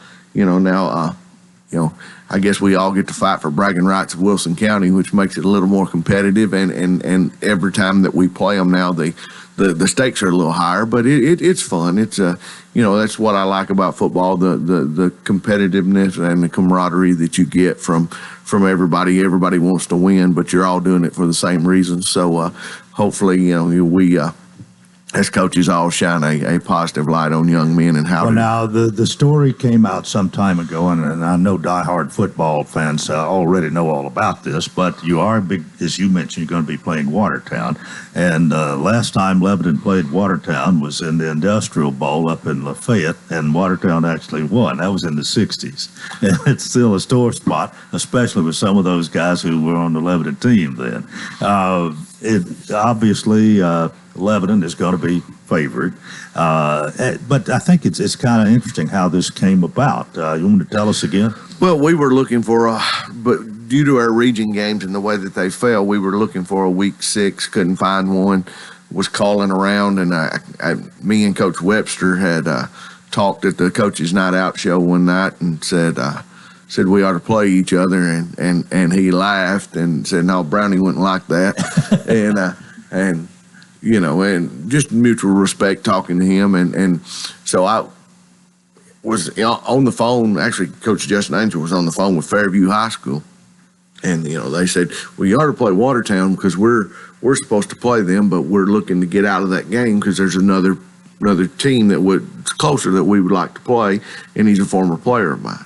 I guess we all get to fight for bragging rights of Wilson County, which makes it a little more competitive. And every time that we play them now, the stakes are a little higher, but it's fun. It's that's what I like about football, the competitiveness and the camaraderie that you get from everybody. Everybody wants to win, but you're all doing it for the same reason. So hopefully, we as coaches all shine a positive light on young men and how. Well, now the story came out some time ago, and I know diehard football fans already know all about this. But you are big, as you mentioned, you're going to be playing Watertown, and last time Lebanon played Watertown was in the Industrial Bowl up in Lafayette, and Watertown actually won. That was in the '60s, and it's still a sore spot, especially with some of those guys who were on the Lebanon team then. It obviously. Lebanon is going to be favored, but I think it's kind of interesting how this came about. You want to tell us again? Well, we were looking for but due to our region games and the way that they fell, we were looking for a week 6, couldn't find one. was calling around, and me and Coach Webster had talked at the Coaches Night Out show one night and said we ought to play each other, and he laughed and said, no, Brownie wouldn't like that. and you know, and just mutual respect talking to him. And so I was on the phone. Actually, Coach Justin Angel was on the phone with Fairview High School. And, you know, they said, well, you ought to play Watertown because we're supposed to play them, but we're looking to get out of that game because there's another team closer that we would like to play, and he's a former player of mine.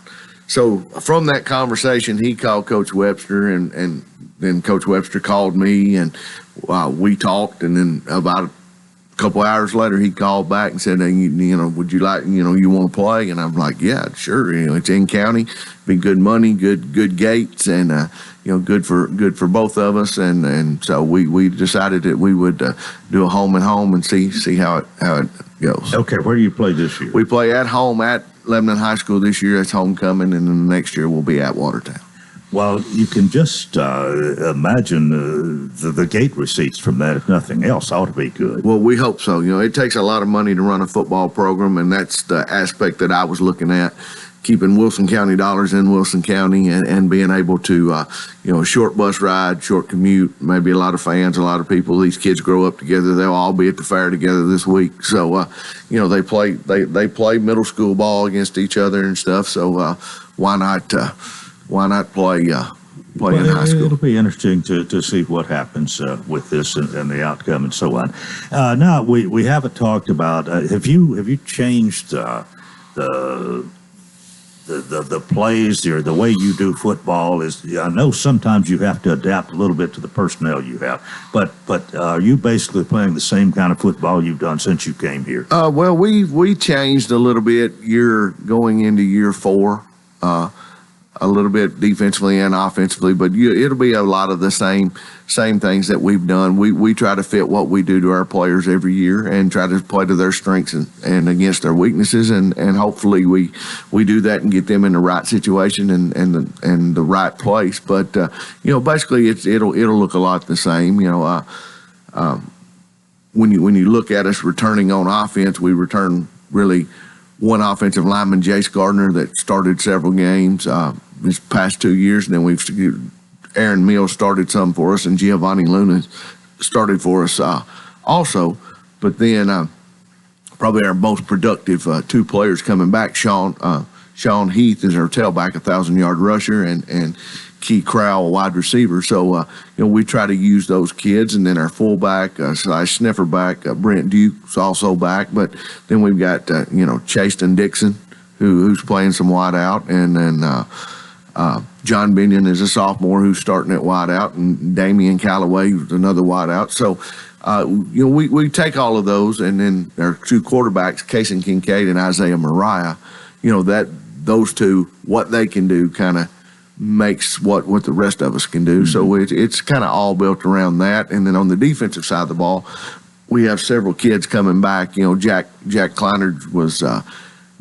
So from that conversation, he called Coach Webster, and then Coach Webster called me, and we talked, and then about a couple hours later, he called back and said, hey, you know, would you like, you know, you want to play? And I'm like, yeah, sure. You know, it's in county, be good money, good gates, and you know, good for both of us. And so we decided that we would do a home and home and see how it goes. Okay, where do you play this year? We play at home at Lebanon High School this year. It's homecoming, and then the next year we'll be at Watertown. Well, you can just imagine the gate receipts from that, if nothing else, ought to be good. Well, we hope so. You know, it takes a lot of money to run a football program, and that's the aspect that I was looking at, keeping Wilson County dollars in Wilson County and being able to, you know, a short bus ride, short commute, maybe a lot of fans, a lot of people. These kids grow up together. They'll all be at the fair together this week. So, you know, they play middle school ball against each other and stuff. So why not play in high school? It'll be interesting to see what happens with this and the outcome and so on. Now, we haven't talked about, have you changed the plays or the way you do football? I know sometimes you have to adapt a little bit to the personnel you have, but are you basically playing the same kind of football you've done since you came here? Well, we changed a little bit going into year 4. A little bit defensively and offensively, but it'll be a lot of the same things that we've done. We try to fit what we do to our players every year and try to play to their strengths and against their weaknesses, and hopefully we do that and get them in the right situation and the right place. But you know, basically it'll look a lot the same. You know, when you look at us returning on offense, we return really one offensive lineman, Jace Gardner, that started several games this past 2 years, and then Aaron Mills started some for us, and Giovanni Luna started for us also. But then probably our most productive 2 players coming back, Sean Heath is our tailback, 1,000-yard rusher, and Key Crowell, a wide receiver. So, you know, we try to use those kids, and then our fullback / sniffer back, Brent Duke's also back. But then we've got, you know, Chaston Dixon, who's playing some wide out, and then John Binion is a sophomore who's starting at wide out, and Damian Calloway is another wide out. So, you know, we take all of those, and then our 2 quarterbacks, Kason Kincaid and Isaiah Mariah, you know, those 2, what they can do kind of makes what the rest of us can do. Mm-hmm. So it's kind of all built around that. And then on the defensive side of the ball, we have several kids coming back. You know, Jack Kleiner was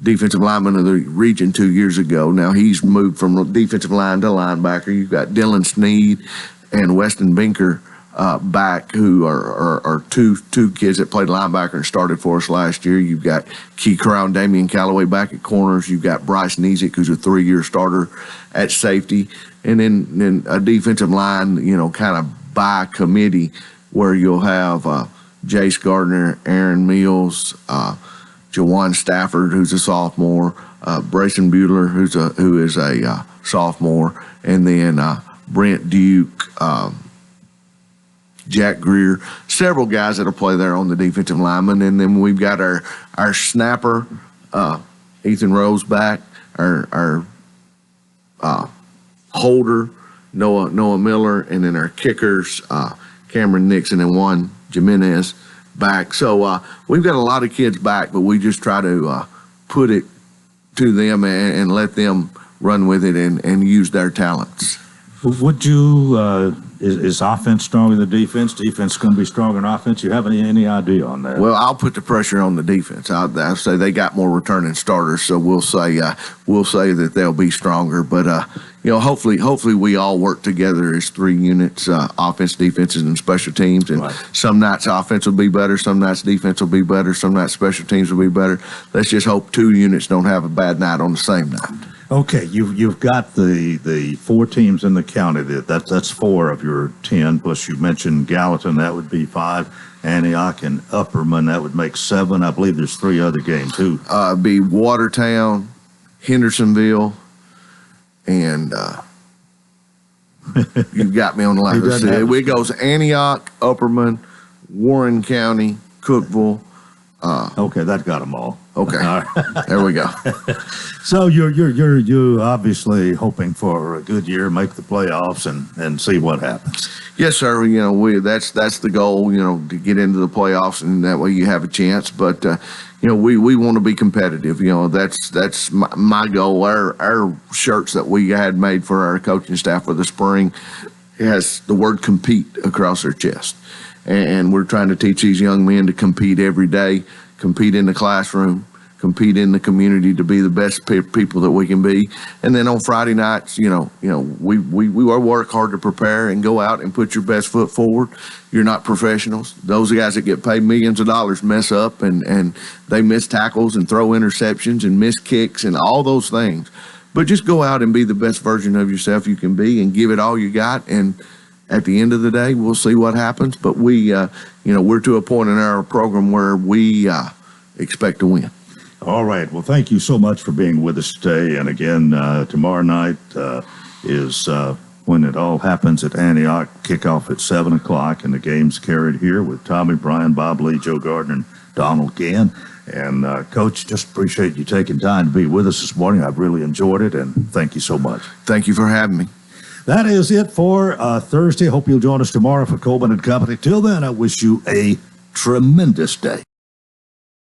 defensive lineman of the region 2 years ago. Now he's moved from defensive line to linebacker. You've got Dylan Sneed and Weston Binker back, who are two kids that played linebacker and started for us last year. You've got Key Crown, Damian Calloway back at corners. You've got Bryce Nizick, who's a 3-year starter at safety. And then a defensive line, you know, kind of by committee, where you'll have Jace Gardner, Aaron Mills, Jawan Stafford, who's a sophomore, Brayson Bueller, who is a sophomore, and then Brent Duke, Jack Greer, several guys that'll play there on the defensive lineman. And then we've got our snapper, Ethan Rose back, our holder, Noah Miller, and then our kickers, Cameron Nixon and Juan Jimenez back. So we've got a lot of kids back, but we just try to put it to them and let them run with it and use their talents. Would you, is offense stronger than defense? Defense going to be stronger than offense? You have any idea on that? Well, I'll put the pressure on the defense. I'll say they got more returning starters, so we'll say that they'll be stronger. But you hopefully we all work together as 3 units, offense, defenses, and special teams. And some nights offense will be better, some nights defense will be better, some nights special teams will be better. Let's just hope 2 units don't have a bad night on the same night. Okay, you've got the 4 teams in the county. That's 4 of your 10. Plus you mentioned Gallatin, that would be 5. Antioch and Upperman, that would make 7. I believe there's 3 other games too. Be Watertown, Hendersonville, and you've got me on the line. It goes Antioch, Upperman, Warren County, Cookeville. Okay, that got them all. Okay, all right. There we go. So you're obviously hoping for a good year, make the playoffs, and see what happens. Yes, sir. That's the goal. To get into the playoffs, and that way you have a chance. But we want to be competitive. That's my goal. Our shirts that we had made for our coaching staff for the spring has the word compete across their chest. And we're trying to teach these young men to compete every day, compete in the classroom, compete in the community to be the best people that we can be. And then on Friday nights, we work hard to prepare and go out and put your best foot forward. You're not professionals. Those guys that get paid millions of dollars mess up and they miss tackles and throw interceptions and miss kicks and all those things. But just go out and be the best version of yourself you can be and give it all you got. And at the end of the day, we'll see what happens. But we're to a point in our program where we expect to win. All right. Well, thank you so much for being with us today. And again, tomorrow night is when it all happens at Antioch. Kickoff at 7 o'clock, and the game's carried here with Tommy Bryan, Bob Lee, Joe Gardner, and Donald Gann. And Coach, just appreciate you taking time to be with us this morning. I've really enjoyed it, and thank you so much. Thank you for having me. That is it for Thursday. Hope you'll join us tomorrow for Coleman and Company. Till then, I wish you a tremendous day.